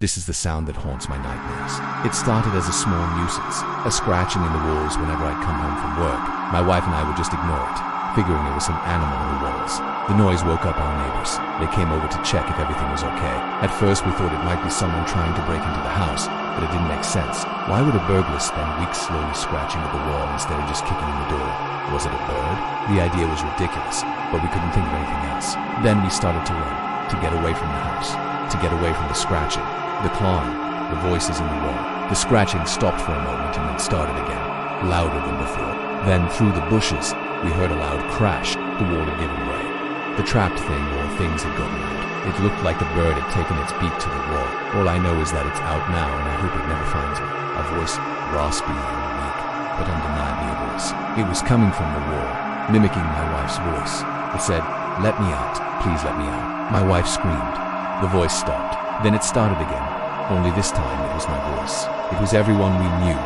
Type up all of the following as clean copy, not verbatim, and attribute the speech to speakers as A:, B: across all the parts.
A: This is the sound that haunts my nightmares. It started as a small nuisance, a scratching in the walls whenever I'd come home from work. My wife and I would just ignore it, figuring it was some animal in the walls. The noise woke up our neighbors. They came over to check if everything was okay. At first we thought it might be someone trying to break into the house, but it didn't make sense. Why would a burglar spend weeks slowly scratching at the wall instead of just kicking in the door? Was it a bird? The idea was ridiculous, but we couldn't think of anything else. Then we started to run, to get away from the house, to get away from the scratching, the clawing, the voices in the wall. The scratching stopped for a moment and then started again, louder than before. Then through the bushes, we heard a loud crash. The wall had given way. The trapped thing or things had gotten out. It looked like the bird had taken its beak to the wall. All I know is that it's out now and I hope it never finds me. A voice, raspy and weak, but undeniably a voice. It was coming from the wall, mimicking my wife's voice. It said, "Let me out, please let me out." My wife screamed. The voice stopped. Then it started again, only this time it was my voice. It was everyone we knew,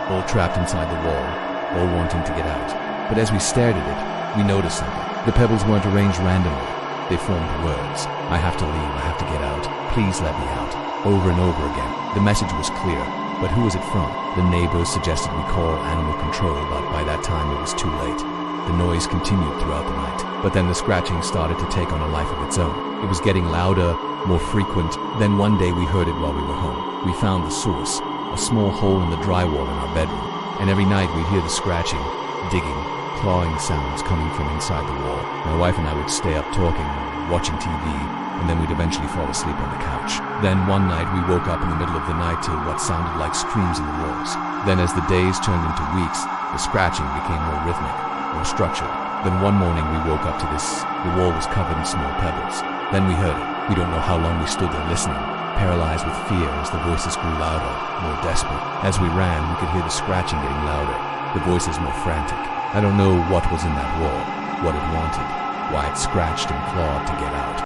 A: all trapped inside the wall, all wanting to get out. But as we stared at it, we noticed something. The pebbles weren't arranged randomly. They formed words. "I have to leave, I have to get out. Please let me out." Over and over again. The message was clear, but who was it from? The neighbors suggested we call animal control, but by that time it was too late. The noise continued throughout the night, but then the scratching started to take on a life of its own. It was getting louder, more frequent. Then one day we heard it while we were home. We found the source, a small hole in the drywall in our bedroom, and every night we'd hear the scratching, digging, clawing sounds coming from inside the wall. My wife and I would stay up talking, watching TV, and then we'd eventually fall asleep on the couch. Then one night we woke up in the middle of the night to what sounded like screams in the walls. Then as the days turned into weeks, the scratching became more rhythmic, more structured. Then one morning we woke up to this. The wall was covered in small pebbles. Then we heard it. We don't know how long we stood there listening, paralyzed with fear as the voices grew louder, more desperate. As we ran, we could hear the scratching getting louder, the voices more frantic. I don't know what was in that wall, what it wanted, why it scratched and clawed to get out.